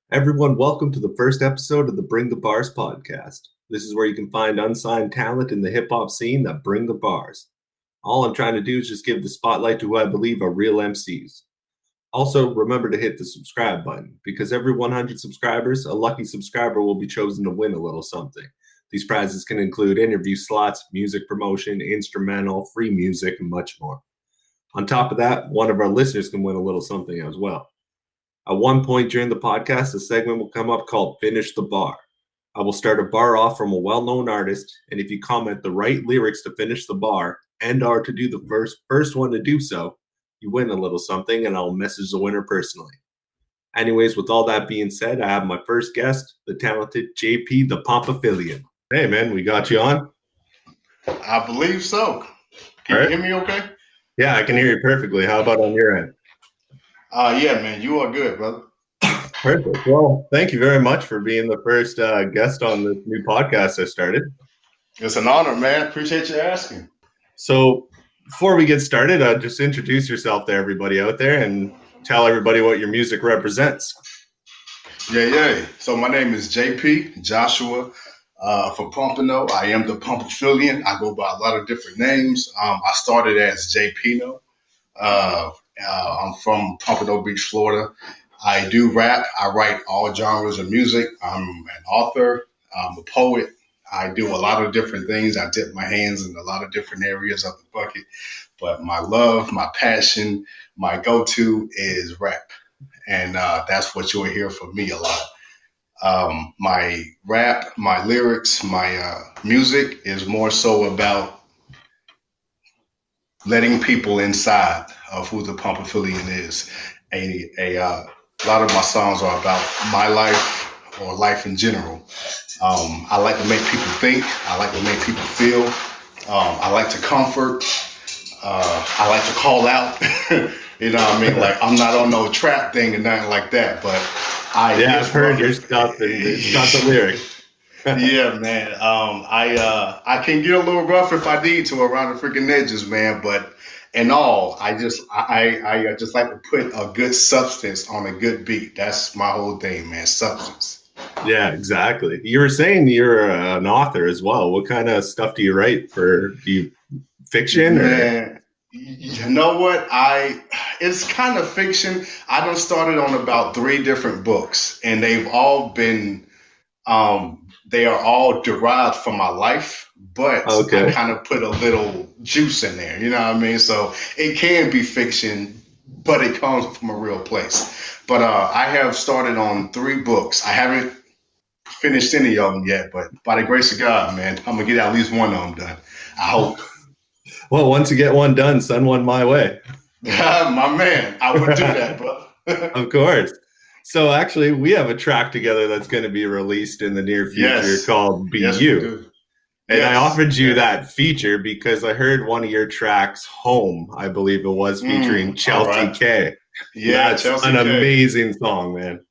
Everyone, welcome to the first episode of the Bring the Bars podcast. This is where you can find unsigned talent in the hip-hop scene that bring the bars. All I'm trying to do is just give the spotlight to who I believe are real MCs. Also, remember to hit the subscribe button, because every 100 subscribers, a lucky subscriber will be chosen to win a little something. These prizes can include interview slots, music promotion, instrumental, free music, and much more. On top of that, one of our listeners can win a little something as well. At one point during the podcast, a segment will come up called Finish the Bar. I will start a bar off from a well-known artist, and if you comment the right lyrics to finish the bar and are to do the first one to do so, you win a little something, and I'll message the winner personally. Anyways, with all that being said, I have my first guest, the talented JP, the Pompafillian. Hey, man, we got you on? I believe so. Can you hear me okay? Yeah, I can hear you perfectly. How about on your end? Yeah, man, you are good, brother. Perfect. Well, thank you very much for being the first guest on this new podcast I started. It's an honor, man. Appreciate you asking. So before we get started, just introduce yourself to everybody out there and tell everybody what your music represents. Yeah. So my name is JP, Joshua, from Pompano. I am the Pompafillian. I go by a lot of different names. I started as JPino. I'm from Pompano Beach, Florida. I do rap. I write all genres of music. I'm an author. I'm a poet. I do a lot of different things. I dip my hands in a lot of different areas of the bucket. But my love, my passion, my go-to is rap. And that's what you'll hear from me a lot. My rap, my lyrics, my music is more so about letting people inside of who the Pompafillian is. A lot of my songs are about my life or life in general. I like to make people think. I like to make people feel. I like to comfort. I like to call out. You know what I mean? Like, I'm not on no trap thing and nothing like that. But I've heard your stuff and it's got the lyrics. Yeah, man. I can get a little rough if I need to around the freaking edges, man. But in all, I just like to put a good substance on a good beat. That's my whole thing, man. Substance. Yeah, exactly. You were saying you're an author as well. What kind of stuff do you write for? Do you fiction? Man, you know what? It's kind of fiction. I done started on about 3 different books, and they've all been they are all derived from my life, but Okay. I kind of put a little juice in there, you know what I mean? So it can be fiction, but it comes from a real place. But I have started on 3 books. I haven't finished any of them yet, but by the grace of God, man, I'm gonna get at least one of them done. I hope. Well, once you get one done, send one my way. My man, I would do that, bro. Of course. So actually, we have a track together that's going to be released in the near future called Be You. And I offered you that feature because I heard one of your tracks, Home, I believe it was, featuring Chelsea K. Yeah, that's Chelsea an K. amazing song, man.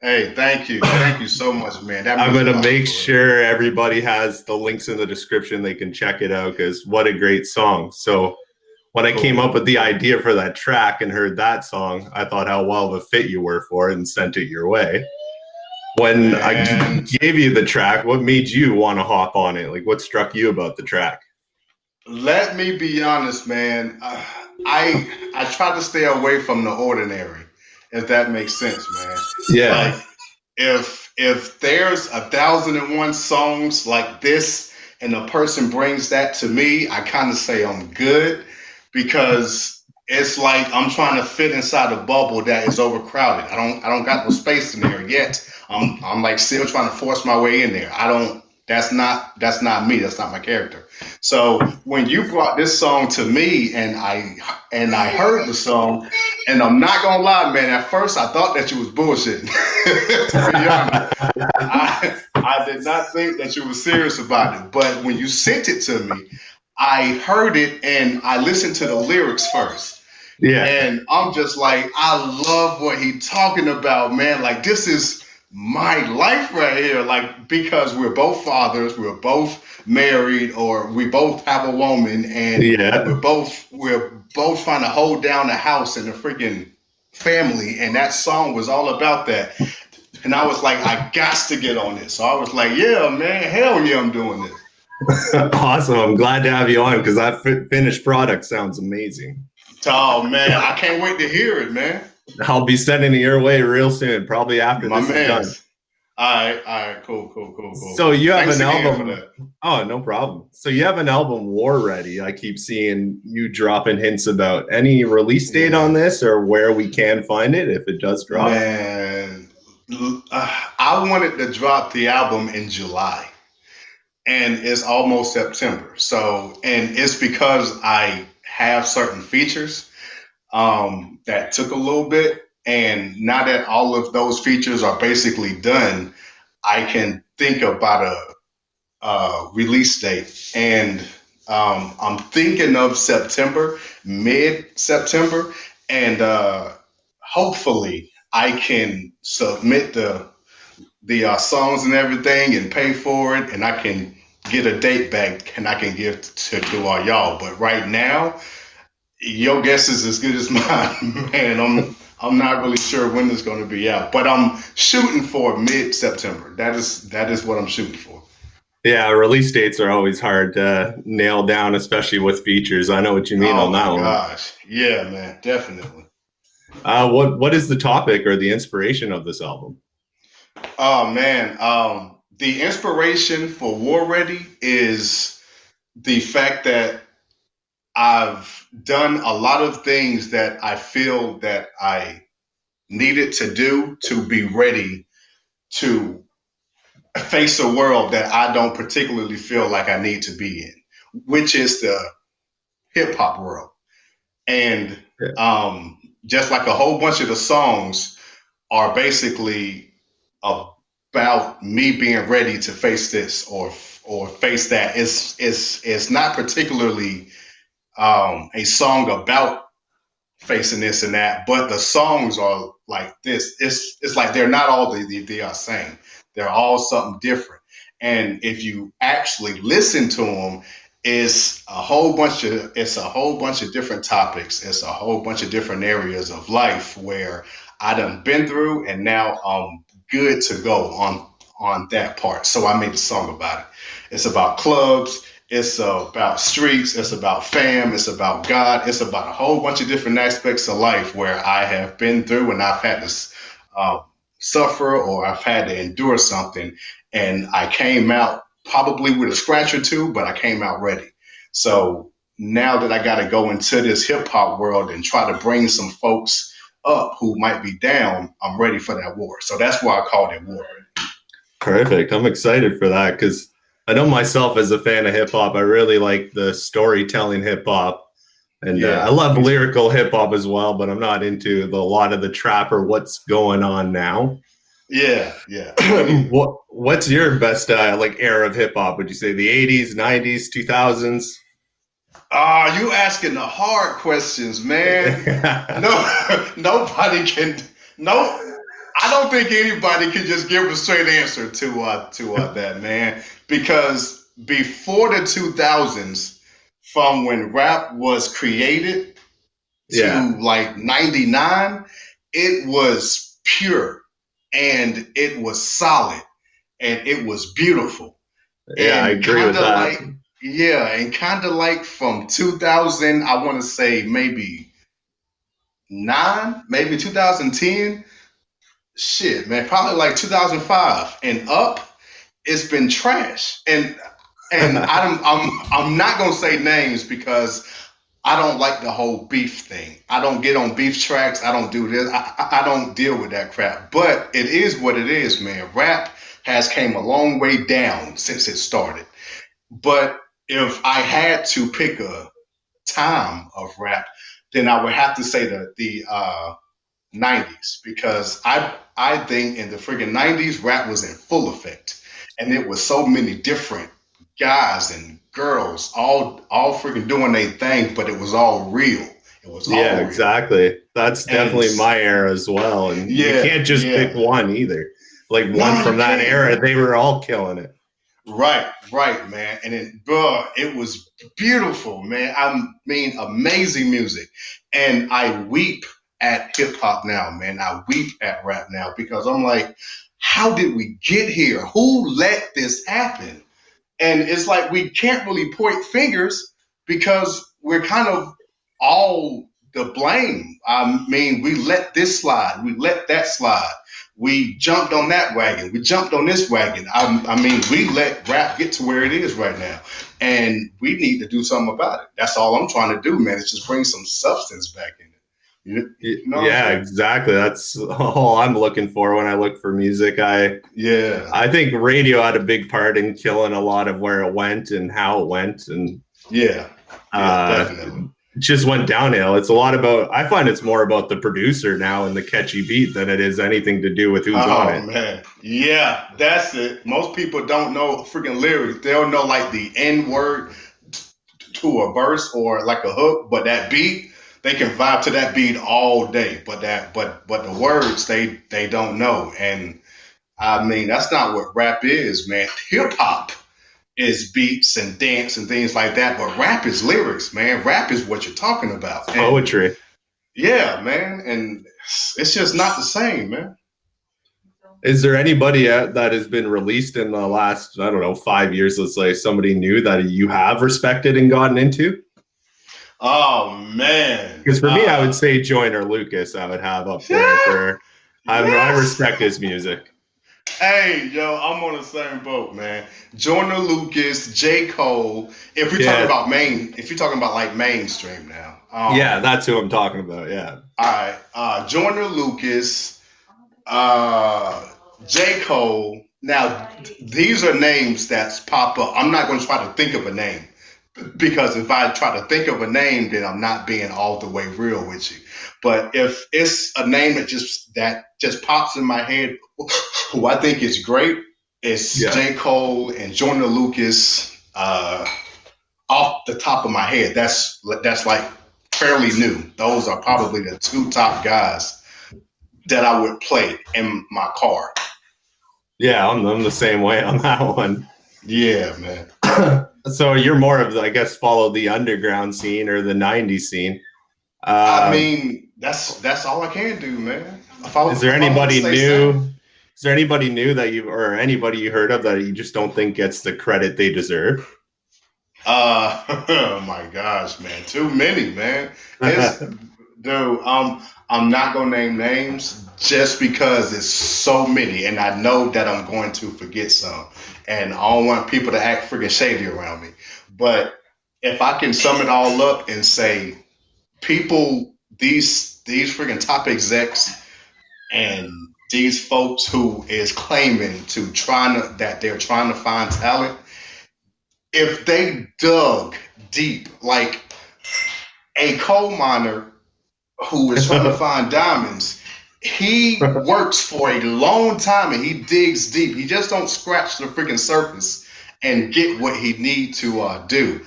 Hey, thank you. Thank you so much, man. I'm going to make sure everybody has the links in the description. They can check it out because what a great song. So when I came up with the idea for that track and heard that song, I thought how well of a fit you were for it and sent it your way. When I gave you the track, what made you want to hop on it? Like, what struck you about the track? Let me be honest, man. I try to stay away from the ordinary, if that makes sense, man. Yeah. Like, if there's 1,001 songs like this and a person brings that to me, I kind of say I'm good. Because it's like I'm trying to fit inside a bubble that is overcrowded. I don't got no space in there yet. I'm like still trying to force my way in there. That's not me. That's not my character. So when you brought this song to me and I heard the song, and I'm not gonna lie, man, at first I thought that you was bullshitting. To be honest. I did not think that you were serious about it. But when you sent it to me, I heard it and I listened to the lyrics first. Yeah. And I'm just like, I love what he's talking about, man. Like, this is my life right here. Like, because we're both fathers, we're both married, or we both have a woman, and we're both trying to hold down the house and the freaking family. And that song was all about that. And I was like, I got to get on this. So I was like, yeah, man, hell yeah, I'm doing this. Awesome. I'm glad to have you on because that finished product sounds amazing. Oh, man, I can't wait to hear it, man. I'll be sending it your way real soon, probably after My this is done. All right, cool. So you have Thanks an again album. for that. Oh, no problem. So you have an album, War Ready. I keep seeing you dropping hints about any release date on this or where we can find it if it does drop. Man, I wanted to drop the album in July, and it's almost September. So, and it's because I have certain features that took a little bit. And now that all of those features are basically done, I can think about a release date. And I'm thinking of September, mid-September. And hopefully I can submit the songs and everything and pay for it. And I can get a date back and I can give to all y'all. But right now, your guess is as good as mine, man. I'm not really sure when it's going to be out, but I'm shooting for mid-September. That is what I'm shooting for. Yeah, release dates are always hard to nail down, especially with features. I know what you mean on that one. Oh my gosh, yeah, man, definitely. What is the topic or the inspiration of this album? Oh man, the inspiration for War Ready is the fact that I've done a lot of things that I feel that I needed to do to be ready to face a world that I don't particularly feel like I need to be in, which is the hip hop world. And just like a whole bunch of the songs are basically about me being ready to face this or face that. It's not particularly a song about facing this and that, but the songs are like this. It's like they're not all they are saying. They're all something different. And if you actually listen to them, it's a whole bunch of different topics. It's a whole bunch of different areas of life where I done been through, and now I'm good to go on that part. So I made a song about it. It's about clubs. It's about streets. It's about fam. It's about God. It's about a whole bunch of different aspects of life where I have been through and I've had to suffer or I've had to endure something. And I came out probably with a scratch or two, but I came out ready. So now that I got to go into this hip hop world and try to bring some folks up who might be down, I'm ready for that war. So that's why I called it War. Perfect. I'm excited for that because I know myself as a fan of hip hop. I really like the storytelling hip hop, and I love lyrical hip hop as well. But I'm not into a lot of the trap or what's going on now. Yeah. What's your best like era of hip hop? Would you say the 80s, 90s, 2000s? You asking the hard questions, man. Nobody can. No, I don't think anybody can just give a straight answer to that, man. Because before the 2000s, from when rap was created to like 99, it was pure and it was solid and it was beautiful. Yeah, and I agree with that. And kind of like from 2000, I want to say maybe 2010. Shit, man, probably like 2005 and up. It's been trash, and I'm not gonna say names because I don't like the whole beef thing. I don't get on beef tracks. I don't do this. I don't deal with that crap. But it is what it is, man. Rap has came a long way down since it started. But if I had to pick a time of rap, then I would have to say the 90s, because I think in the friggin' 90s rap was in full effect, and it was so many different guys and girls all friggin' doing their thing, but it was all real. It was all real. Exactly. That's definitely my era as well, and you can't just pick one either. Like one from that era, they were all killing it. Right, man. And it was beautiful, man. I mean, amazing music. And I weep at hip hop now, man. I weep at rap now because I'm like, how did we get here? Who let this happen? And it's like we can't really point fingers because we're kind of all the blame. I mean, we let this slide, we let that slide. We jumped on that wagon. We jumped on this wagon. I mean, we let rap get to where it is right now. And we need to do something about it. That's all I'm trying to do, man. Is just bring some substance back in it. You know Yeah, exactly. That's all I'm looking for when I look for music. I think radio had a big part in killing a lot of where it went and how it went. And definitely. Just went downhill. It's a lot about, I find it's more about the producer now and the catchy beat than it is anything to do with who's on it. Oh, man. Yeah, that's it. Most people don't know freaking lyrics. They don't know like the N word to a verse or like a hook, but that beat, they can vibe to that beat all day. But the words they don't know. And I mean, that's not what rap is, man. Hip hop is beats and dance and things like that, but rap is lyrics, man. Rap is what you're talking about. It's poetry. Yeah, man, and it's just not the same, man. Is there anybody that has been released in the last, I don't know, 5 years, let's say, somebody new that you have respected and gotten into? Oh, man. Because for me, I would say Joyner Lucas I would have up there. I respect his music. Hey, yo, I'm on the same boat, man. Joyner Lucas, J. Cole. If you're talking about like mainstream now. Yeah, that's who I'm talking about. Yeah. All right. Joyner Lucas, J. Cole. Now, these are names that's pop up. I'm not going to try to think of a name because if I try to think of a name, then I'm not being all the way real with you. But if it's a name that just pops in my head, who I think is great, it's J. Cole and Joyner Lucas. Off the top of my head, that's like fairly new. Those are probably the two top guys that I would play in my car. Yeah, I'm the same way on that one. Yeah, man. So you're more of the, I guess, follow the underground scene or the 90s scene. I mean, that's all I can do, man. Is there anybody new? Is there anybody new that anybody you heard of that you just don't think gets the credit they deserve? Oh my gosh, man. Too many, man. Dude, I'm not gonna name names just because it's so many, and I know that I'm going to forget some. And I don't want people to act freaking shady around me. But if I can sum it all up and say people, these freaking top execs and these folks who is claiming that they're trying to find talent, if they dug deep, like a coal miner who is trying to find diamonds, he works for a long time and he digs deep. He just don't scratch the freaking surface and get what he need to do.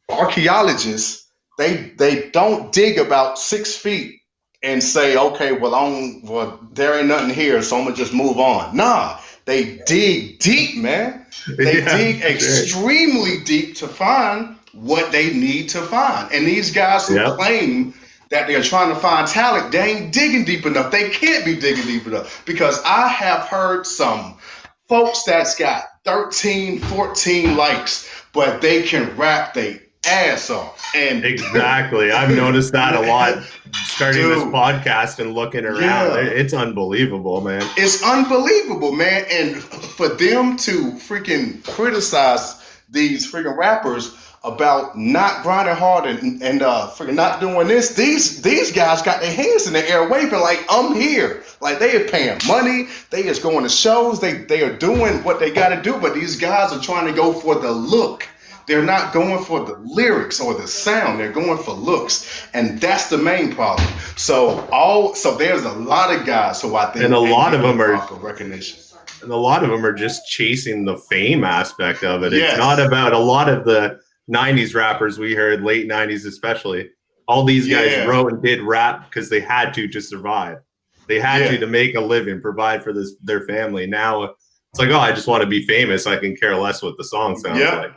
Archaeologists, they don't dig about 6 feet and say, okay, well, there ain't nothing here, so I'm gonna just move on. Nah, they dig deep, man. They dig extremely deep to find what they need to find. And these guys who claim that they're trying to find talent, they ain't digging deep enough. They can't be digging deep enough, because I have heard some folks that's got 13, 14 likes, but they can rap they ass off. And exactly. I've noticed that a lot starting this podcast and looking around. It's unbelievable, man. It's unbelievable, man. And for them to freaking criticize these freaking rappers about not grinding hard and freaking not doing this, these guys got their hands in the air waving like, I'm here. Like, they are paying money. They just going to shows. They are doing what they got to do. But these guys are trying to go for the look. They're not going for the lyrics or the sound. They're going for looks. And that's the main problem. So there's a lot of guys who I think, and a lot of them are recognition. And a lot of them are just chasing the fame aspect of it. It's not about a lot of the 90s rappers we heard, late 90s especially. All these guys wrote and did rap because they had to survive. They had to make a living, provide for their family. Now it's like, oh, I just want to be famous. I can care less what the song sounds like.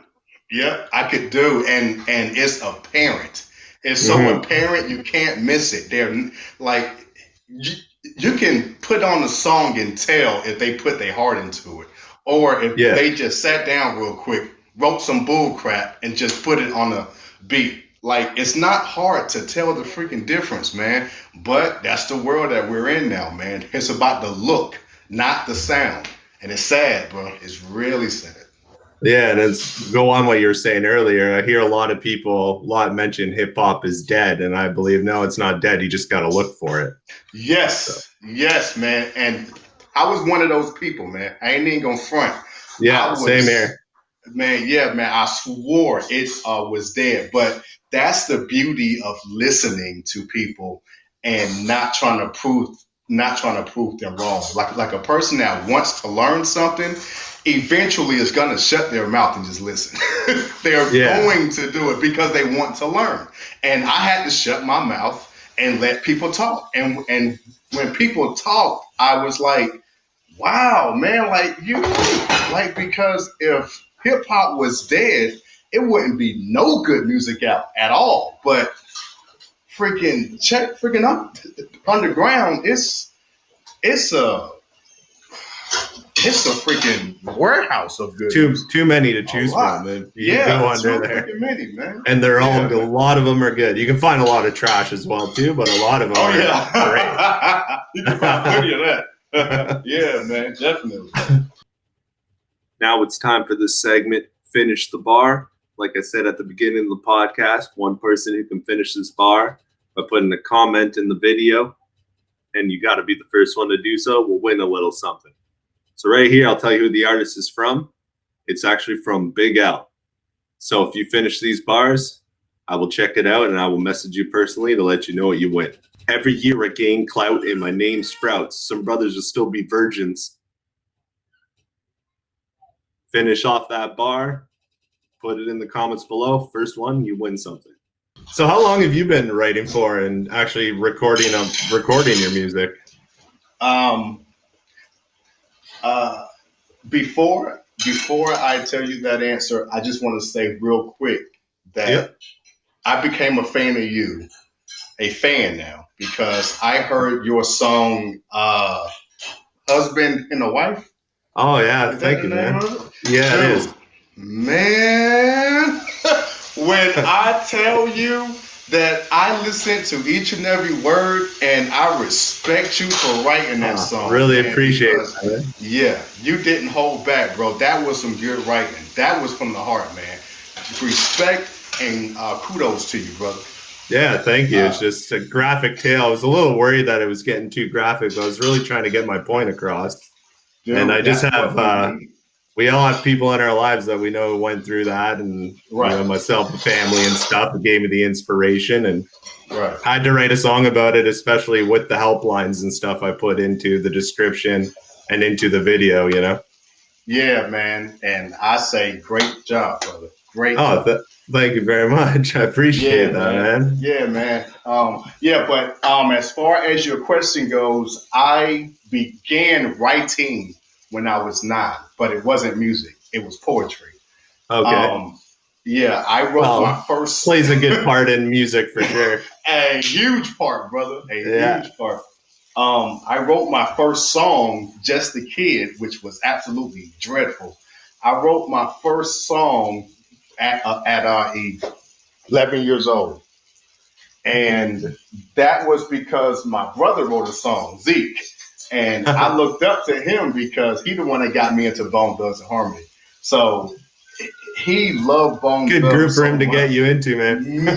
Yeah, I could do. And it's apparent. It's so apparent you can't miss it. They're like you can put on a song and tell if they put their heart into it, or if they just sat down real quick, wrote some bull crap, and just put it on a beat. Like, it's not hard to tell the freaking difference, man. But that's the world that we're in now, man. It's about the look, not the sound. And it's sad, bro. It's really sad. Yeah, and it's go on what you were saying earlier. I hear a lot of people mention hip hop is dead, and I believe no, it's not dead. You just got to look for it. Yes, yes, man. And I was one of those people, man. I ain't even gonna front. Yeah, same here. Man, yeah, man. I swore it was dead, but that's the beauty of listening to people and not trying to prove them wrong. Like a person that wants to learn something, eventually is gonna shut their mouth and just listen. They're going to do it because they want to learn. And I had to shut my mouth and let people talk. And when people talk, I was like, wow, man, because if hip hop was dead, it wouldn't be no good music out at all. But freaking underground, it's a freaking warehouse of good. Too many to choose from. You go under there. Many, man. And they're all a lot of them are good. You can find a lot of trash as well too, but a lot of them are great. You can find plenty of that. Yeah, man, definitely. Now it's time for this segment, Finish the Bar. Like I said at the beginning of the podcast, one person who can finish this bar by putting a comment in the video, and you got to be the first one to do so, will win a little something. So right here, I'll tell you who the artist is from. It's actually from Big L. So if you finish these bars, I will check it out and I will message you personally to let you know what you win. Every year I gain clout and my name sprouts. Some brothers will still be virgins. Finish off that bar. Put it in the comments below. First one, you win something. So how long have you been writing for and actually recording your music? Before I tell you that answer, I just want to say real quick that I became a fan of you, a fan now, because I heard your song, Husband and a Wife. Oh, yeah. Thank you, man. Yeah, it is. Man, when I tell you that I listen to each and every word, and I respect you for writing that song. Really appreciate it. Yeah, you didn't hold back, bro. That was some good writing. That was from the heart, man. Respect and kudos to you, brother. Yeah, thank you. It's just a graphic tale. I was a little worried that it was getting too graphic, but I was really trying to get my point across. Dude, and I just have, we all have people in our lives that we know went through that, and you know, myself, the family and stuff, it gave me the inspiration, and I had to write a song about it, especially with the helplines and stuff I put into the description and into the video, you know? Yeah, man. And I say, great job, brother. Great job. Thank you very much. I appreciate that, man. Yeah, man. But as far as your question goes, I began writing when I was 9, but it wasn't music. It was poetry. Okay. I wrote my first. Plays a good part in music for sure. A huge part, brother. Huge part. I wrote my first song, Just a Kid, which was absolutely dreadful. I wrote my first song at 11 years old. And that was because my brother wrote a song, Zeke. And I looked up to him because he the one that got me into Bone Thugs-n-Harmony. So he loved Bone Thugs. Good group for him to get you into, man. Man,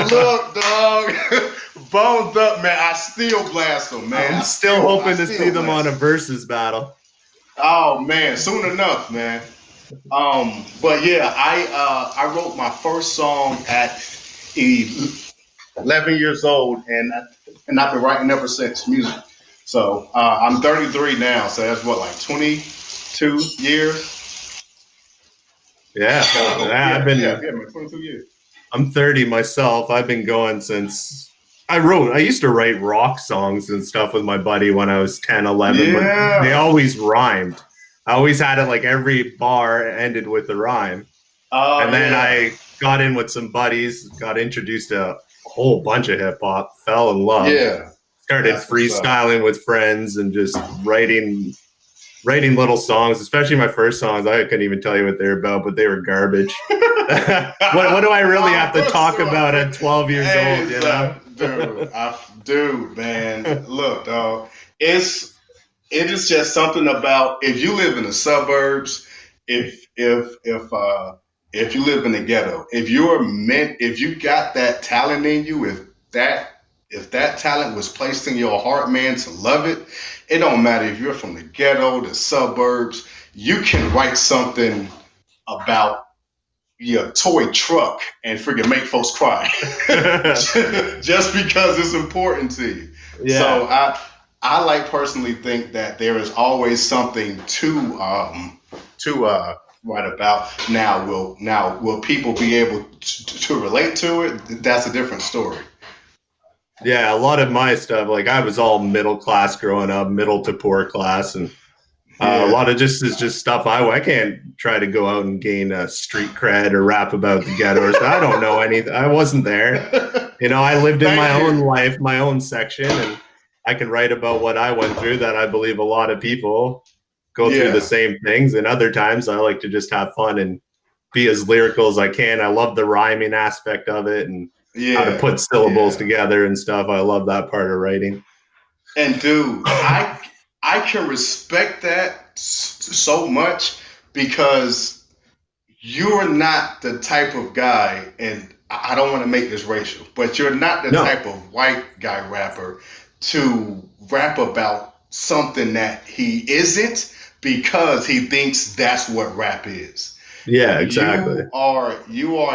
look, dog. Bone Thugs, man, I still blast them, man. I'm still hoping to see them on a versus battle. Oh, man, soon enough, man. But yeah, I wrote my first song at 11 years old, and I've been writing ever since, music. So I'm 33 now, so that's what, like 22 years? Yeah, I've been. Yeah, man, 22 years. I'm 30 myself. I've been going since I used to write rock songs and stuff with my buddy when I was 10, 11. Yeah. They always rhymed. I always had it like every bar ended with a rhyme. Oh And then yeah, I got in with some buddies, got introduced to a whole bunch of hip hop, fell in love, yeah. started That's what's up. freestyling with friends and just writing little songs, especially my first songs. I couldn't even tell you what they're about, but they were garbage. What do I really have to talk about at 12 years Hey, old, you know? son, dude, man. Look, dog. It's it is just something about if you live in the suburbs, if you live in the ghetto, if you got that talent in you, if that talent was placed in your heart, man, to love it, it don't matter if you're from the ghetto, the suburbs, you can write something about your toy truck and freaking make folks cry just because it's important to you. Yeah. So I like personally think that there is always something to write about. Will people be able to relate to it? That's a different story. Yeah, a lot of my stuff, like I was all middle class growing up, middle to poor class, and a Yeah. lot of just is just stuff I can't try to go out and gain a street cred or rap about the ghetto or stuff. I don't know anything. I wasn't there. You know, I lived in my Thank own you. life, my own section, and I can write about what I went through. That I believe a lot of people go through the Yeah. same things. And other times, I like to just have fun and be as lyrical as I can. I love the rhyming aspect of it and how to Yeah. put syllables Yeah. together and stuff. I love that part of writing. And dude, I can respect that so much because you're not the type of guy, and I don't want to make this racial, but you're not the No, type of white guy rapper to rap about something that he isn't because he thinks that's what rap is. yeah, exactly. You are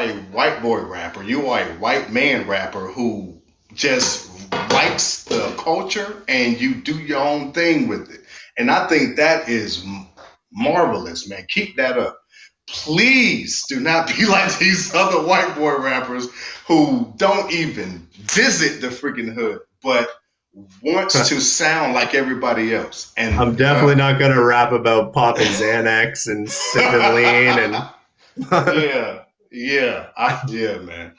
a white boy rapper. You are a white man rapper who just likes the culture and you do your own thing with it. And I think that is marvelous, man. Keep that up. Please do not be like these other white boy rappers who don't even visit the freaking hood, but wants to sound like everybody else. And I'm definitely not going to rap about popping Xanax and sipping lean. And yeah, yeah, man,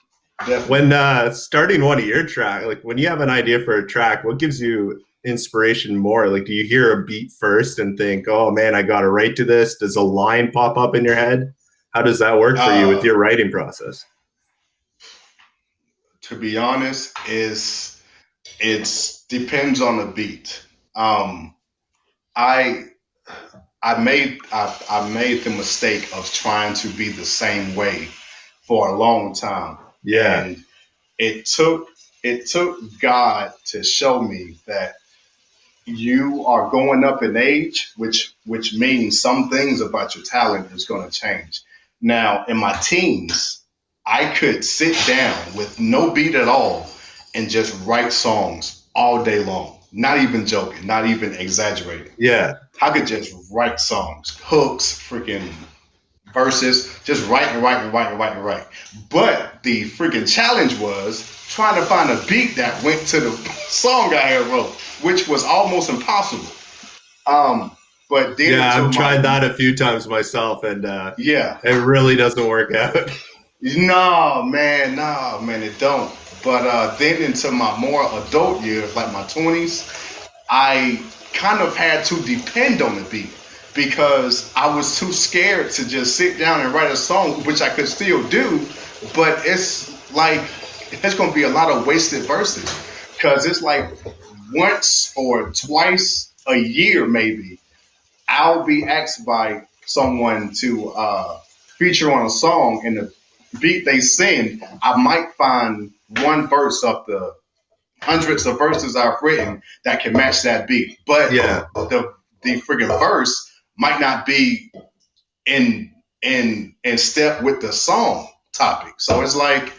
when definitely. starting one of your track, like when you have an idea for a track, what gives you inspiration more? Like, do you hear a beat first and think, "Oh man, I got to write to this"? Does a line pop up in your head? How does that work for you with Uh, your writing process? to be honest, is it's depends on the beat. Um, I I made the mistake of trying to be the same way for a long time, Yeah, and it took it took God to show me that you are going up in age, which means some things about your talent is going to change. Now, in my teens, I could sit down with no beat at all and just write songs all day long. Not even joking, not even exaggerating. yeah, I could just write songs, hooks, freaking verses, just write and write and write and write and write. But the freaking challenge was trying to find a beat that went to the song I had wrote, which was almost impossible. Um, but then yeah. into I've tried my that a few times myself, and yeah, it really doesn't work out. no man, it don't. But then into my more adult years, like my 20s, I kind of had to depend on the beat because I was too scared to just sit down and write a song, which I could still do, but it's like it's gonna be a lot of wasted verses because it's like once or twice a year maybe I'll be asked by someone to feature on a song, and the beat they send, I might find one verse of the hundreds of verses I've written that can match that beat. But Yeah, the friggin' verse might not be in step with the song topic. So it's like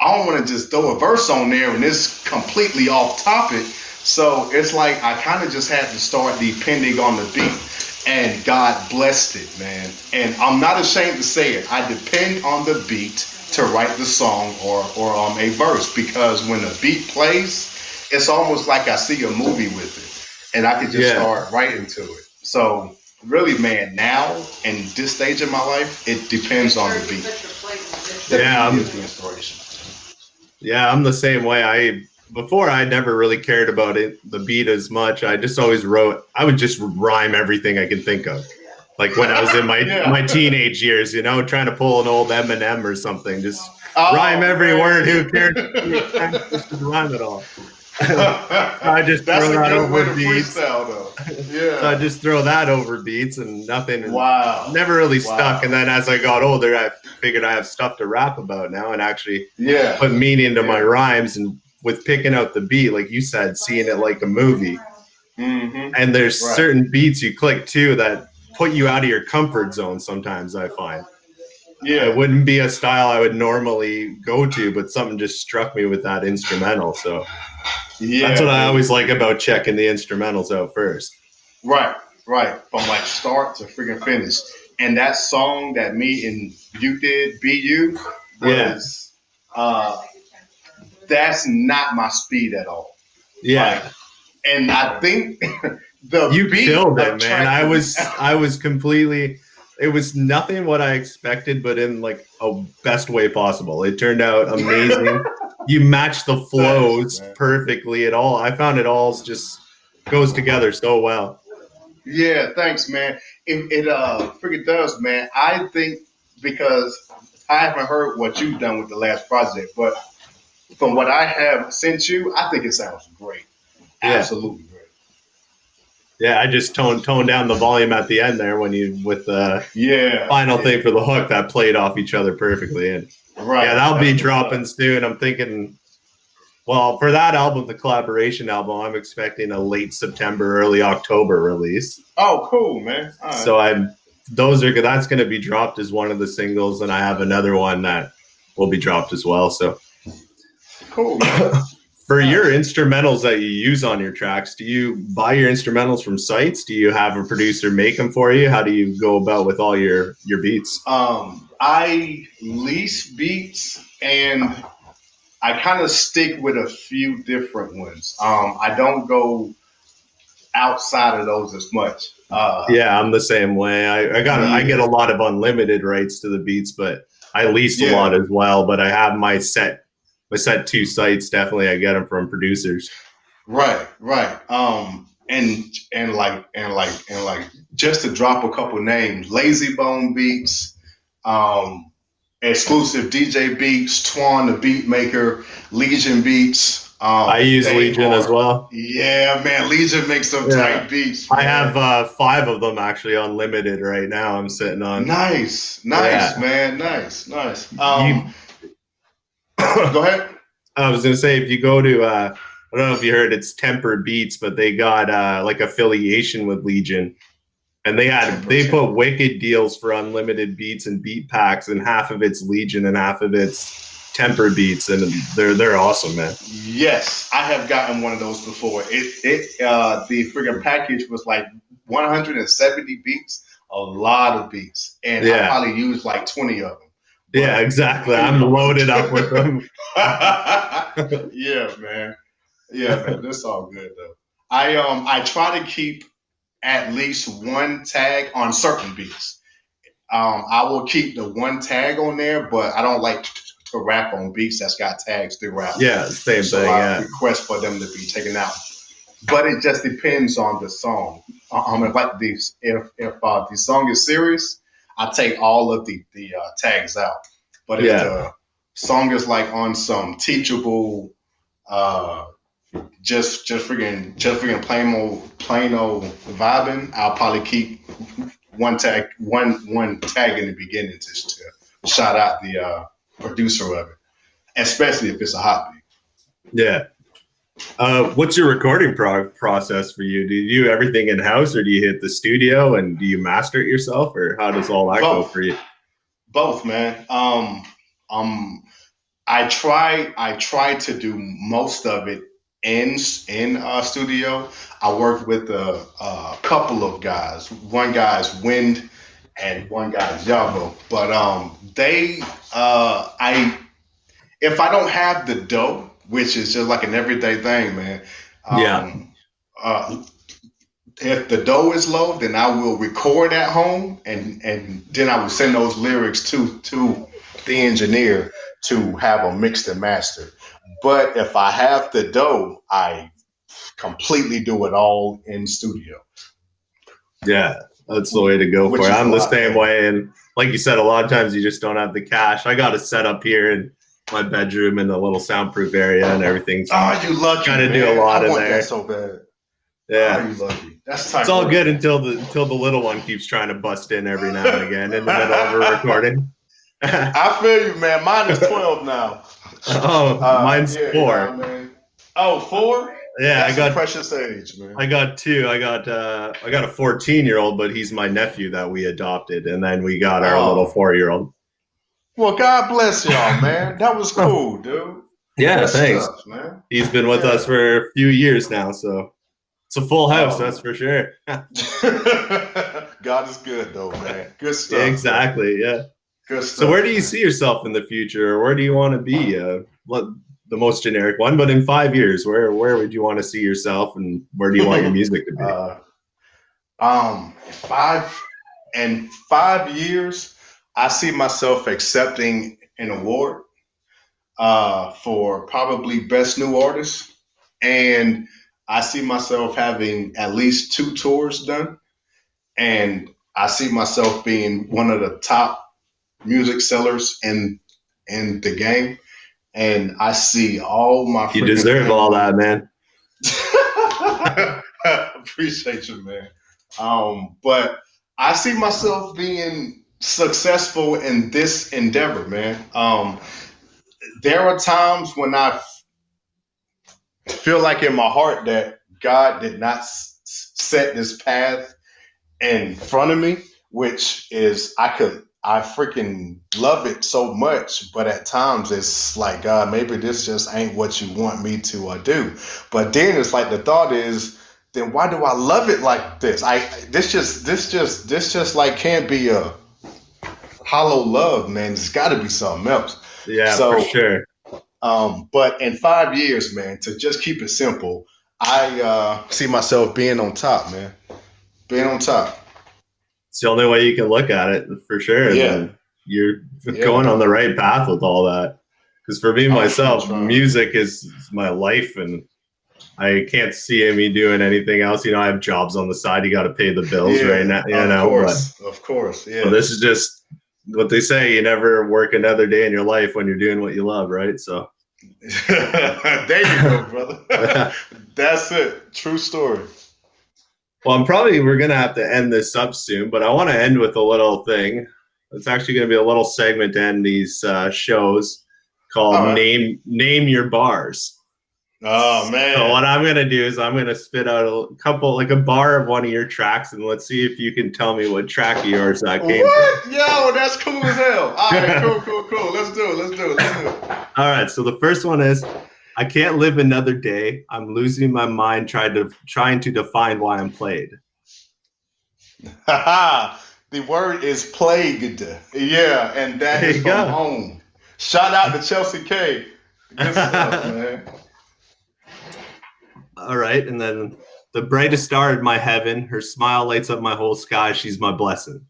I don't want to just throw a verse on there and it's completely off topic. So it's like I kind of just had to start depending on the beat. And God blessed it, man. And I'm not ashamed to say it. I depend on the beat to write the song or a verse because when the beat plays, it's almost like I see a movie with it, and I could just yeah. start writing to it. So really, man, now in this stage of my life, it depends on the beat. Yeah, the beat is the inspiration. Yeah, I'm the same way. Before I never really cared about the beat as much. I just always wrote. I would just rhyme everything I could think of. Like when I was in my teenage years, trying to pull an old Eminem or something. Just rhyme every word. Who cares? Just rhyme it all. So I just That's throw a that good way over to beats. freestyle, though. Yeah. So I just throw that over beats and nothing. Wow. Never really stuck. And then as I got older, I figured I have stuff to rap about now and actually put meaning into my rhymes. And with picking out the beat, like you said, seeing it like a movie. Mm-hmm. And there's certain beats you click too that put you out of your comfort zone sometimes, I find. Yeah. It wouldn't be a style I would normally go to, but something just struck me with that instrumental. So that's what I always like about checking the instrumentals out first. Right. From like start to freaking finish. And that song that me and you did, BU, was that's not my speed at all. Yeah. And I think you killed it, man. I was completely. It was nothing what I expected, but in like a best way possible. It turned out amazing. You matched the flows perfectly. I found it all just goes together so well. Yeah, thanks, man. It freaking does, man. I think because I haven't heard what you've done with the last project, but from what I have sent you, I think it sounds great. Absolutely great. Yeah, I just toned down the volume at the end there with the final thing for the hook that played off each other perfectly. And that'll be dropping soon. I'm thinking, well, for that album, the collaboration album, I'm expecting a late September, early October release. Oh, cool, man. All right. So that's going to be dropped as one of the singles, and I have another one that will be dropped as well. So cool. For your instrumentals that you use on your tracks, do you buy your instrumentals from sites? Do you have a producer make them for you? How do you go about with all your beats? I lease beats and I kind of stick with a few different ones. I don't go outside of those as much. Yeah, I'm the same way. I get a lot of unlimited rights to the beats, but I lease a lot as well. But I have my set 2 sites. Definitely, I get them from producers. Right. And like just to drop a couple names: Lazy Bone Beats, Exclusive DJ Beats, Twan the Beat Maker, Legion Beats. I use Legion as well. Yeah, man, Legion makes some tight beats. Man. I have 5 of them actually unlimited right now. I'm sitting on. Nice, man, nice. Go ahead. I was gonna say if you go to I don't know if you heard it's Temper Beats, but they got like affiliation with Legion, and they put wicked deals for unlimited beats and beat packs, and half of it's Legion and half of it's Temper Beats, and they're awesome, man. Yes, I have gotten one of those before. The friggin' package was like 170 beats, a lot of beats, and I probably used like 20 of them. Yeah, exactly. I'm loaded up with them. Yeah, man. That's all good though. I try to keep at least one tag on certain beats. I will keep the one tag on there, but I don't like to rap on beats that's got tags throughout. Yeah, same thing. I request for them to be taken out, but it just depends on the song. If the song is serious, I take all of the tags out. But if the song is like on some teachable, just freaking plain old vibing, I'll probably keep one tag in the beginning just to shout out the producer of it, especially if it's a hot beat. Yeah. What's your recording process for you? Do you do everything in house, or do you hit the studio and do you master it yourself, or how does all that go for you? Both, man. I try to do most of it in studio. I work with a couple of guys. One guy's Wind and one guy's Yavo. But if I don't have the dough, which is just like an everyday thing, man. if the dough is low, then I will record at home, and then I will send those lyrics to the engineer to have them mixed and mastered. But if I have the dough, I completely do it all in studio. Yeah, that's the way to go for it. I'm the same way. And like you said, a lot of times you just don't have the cash. I got a setup here in my bedroom in the little soundproof area and everything. Oh, you lucky. Kind of do a lot in there. That so bad. Yeah. Oh, you lucky. That's tight. It's all good until the little one keeps trying to bust in every now and again in the middle of a recording. I feel you, man. Mine is 12 now. Oh, mine's 4. You know, oh, 4? Yeah, that's a precious age, man. I got 2. I got a 14-year-old, but he's my nephew that we adopted, and then we got our little 4-year-old. Well, God bless y'all, man. That was cool, dude. Yeah, good thanks, stuff, man. He's been with us for a few years now, so it's a full house, that's for sure. God is good, though, man. Good stuff. Exactly, yeah. Good stuff. So, where do you see yourself in the future, or where do you want to be? The most generic one, but in 5 years, where would you want to see yourself, and where do you want your music to be? 5 years, I see myself accepting an award for probably best new artist, and I see myself having at least 2 tours done, and I see myself being one of the top music sellers in the game. And I see all my You deserve all that, man. Appreciate you, man. But I see myself being successful in this endeavor, man. There are times when I feel like in my heart that God did not set this path in front of me, which is I freaking love it so much, but at times it's like, God, maybe this just ain't what you want me to do. But then it's like the thought is, then why do I love it like this? This just like can't be a hollow love, man. There's got to be something else. Yeah, for sure. But in 5 years, man, to just keep it simple, I see myself being on top, man. Being on top. It's the only way you can look at it, for sure. Yeah. You're going on the right path with all that. Because for me, myself, music is my life, and I can't see me doing anything else. You know, I have jobs on the side. You got to pay the bills right now. Of course. Yeah. So this is just what they say. You never work another day in your life when you're doing what you love, right? So there you go, brother. That's it. True story. Well, we're going to have to end this up soon, but I want to end with a little thing. It's actually going to be a little segment to end these shows called Name Your Bars. Oh, man. So what I'm going to do is I'm going to spit out a bar of one of your tracks, and let's see if you can tell me what track of yours that came from. Yo, that's cool as hell. All right, cool. Let's do it. All right, so the first one is, I can't live another day. I'm losing my mind trying to define why I'm played. The word is plagued. Yeah, and that is from home. Shout out to Chelsea K. Good stuff, man. All right, and then the brightest star in my heaven. Her smile lights up my whole sky. She's my blessing.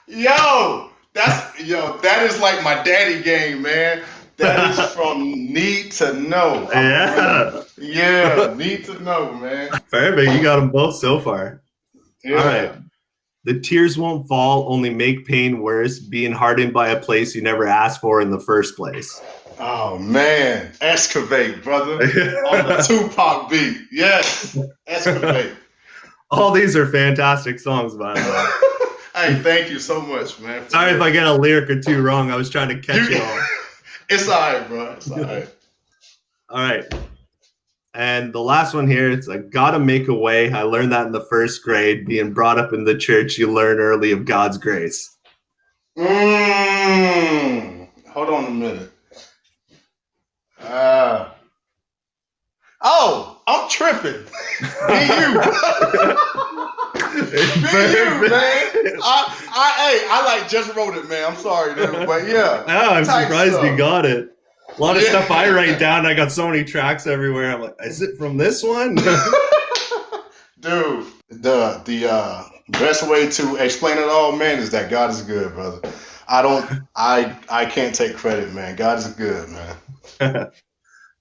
Yo, that is like my daddy game, man. That is from Need to Know. Yeah, Need to Know, man. Perfect. You got them both so far. Yeah. All right. The tears won't fall, only make pain worse, being hardened by a place you never asked for in the first place. Oh, man. Excavate, brother. On the Tupac beat. Yes. Excavate. All these are fantastic songs, by the way. Hey, thank you so much, man. Sorry if I get a lyric or two wrong. I was trying to catch you all. It's all right, bro. It's all right. All right. And the last one here, it's like, gotta make a way. I learned that in the first grade. Being brought up in the church, you learn early of God's grace. Hold on a minute. I'm tripping. Be you, man. I like just wrote it, man. I'm sorry, dude, but yeah. Oh, I'm surprised you got it. A lot of stuff I write down. I got so many tracks everywhere. I'm like, is it from this one? the best way to explain it all, man, is that God is good, brother. I can't take credit, man. God is good, man.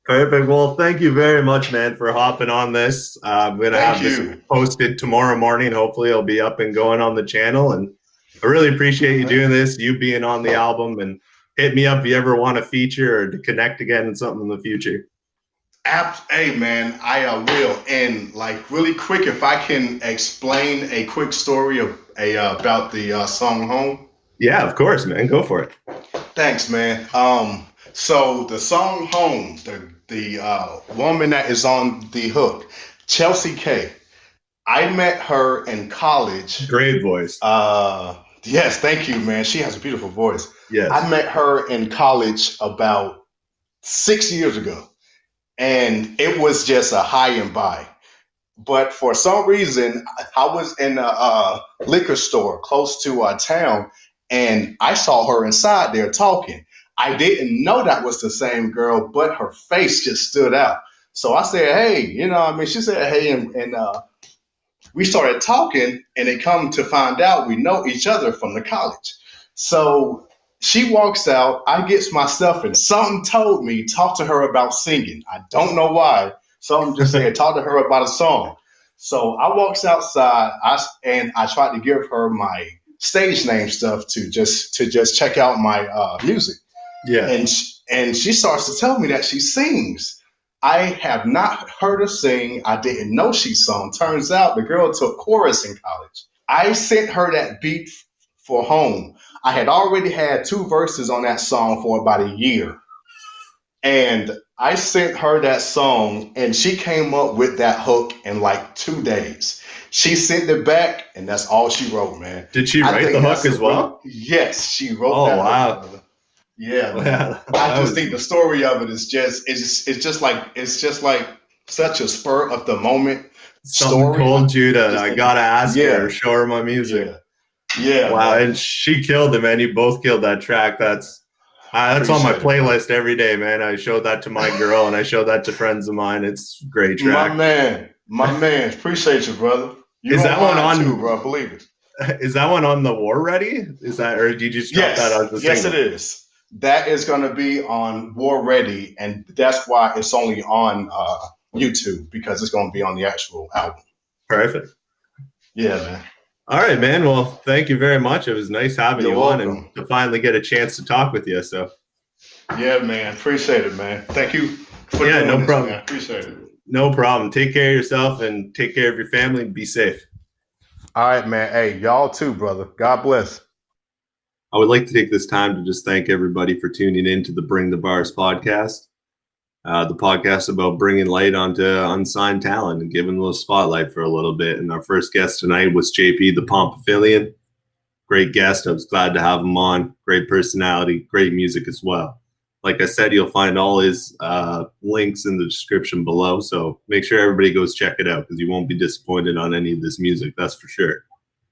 Perfect. Well, thank you very much, man, for hopping on this. I'm going to have this posted tomorrow morning. Hopefully it'll be up and going on the channel. And I really appreciate you doing this, you being on the album, and hit me up if you ever want to feature or to connect again in something in the future. Hey, man, I will. And like really quick, if I can explain a quick story of about the song Home. Yeah, of course, man. Go for it. Thanks, man. So the song Home, the woman that is on the hook, Chelsea K. I met her in college. Great voice. Yes, thank you, man. She has a beautiful voice. Yes. I met her in college about 6 years ago, and it was just a high and by. But for some reason, I was in a liquor store close to our town, and I saw her inside there talking. I didn't know that was the same girl, but her face just stood out. So I said, hey, she said, hey, and we started talking, and it come to find out we know each other from the college. So she walks out, I gets my stuff, and something told me, talk to her about singing. I don't know why. Something just said, talk to her about a song. So I walks outside, I tried to give her my stage name stuff to just check out my music. Yeah. And she starts to tell me that she sings. I have not heard her sing. I didn't know she sung. Turns out the girl took chorus in college. I sent her that beat for Home. I had already had 2 verses on that song for about a year. And I sent her that song, and she came up with that hook in like 2 days. She sent it back, and that's all she wrote, man. Did she write the hook as well? Yes, she wrote that wow. hook. Yeah, man. I just think the story of it is it's just like such a spur of the moment story. Told you that I gotta ask her, show her my music. Yeah. Wow, man. And she killed it, man. You both killed that track. That's on my playlist every day, man. I showed that to my girl, and I showed that to friends of mine. It's a great track. My man. Appreciate you, brother. Is that one on too, bro? Believe it. Is that one on the War Ready? Is that, or did you just drop that as the single? Yes, it is. That is going to be on War Ready, and that's why it's only on YouTube, because it's going to be on the actual album. Perfect. Yeah, man. All right, man. Well, thank you very much. It was nice having you on and to finally get a chance to talk with you. So. Yeah, man. Appreciate it, man. Thank you for doing no this, problem. Man. Appreciate it. No problem. Take care of yourself and take care of your family and be safe. All right, man. Hey, y'all too, brother. God bless. I would like to take this time to just thank everybody for tuning in to the Bring the Bars podcast. The podcast about bringing light onto unsigned talent and giving a little spotlight for a little bit. And our first guest tonight was JP, the Pompafillian. Great guest. I was glad to have him on. Great personality, great music as well. Like I said, you'll find all his links in the description below. So make sure everybody goes check it out, because you won't be disappointed on any of this music. That's for sure.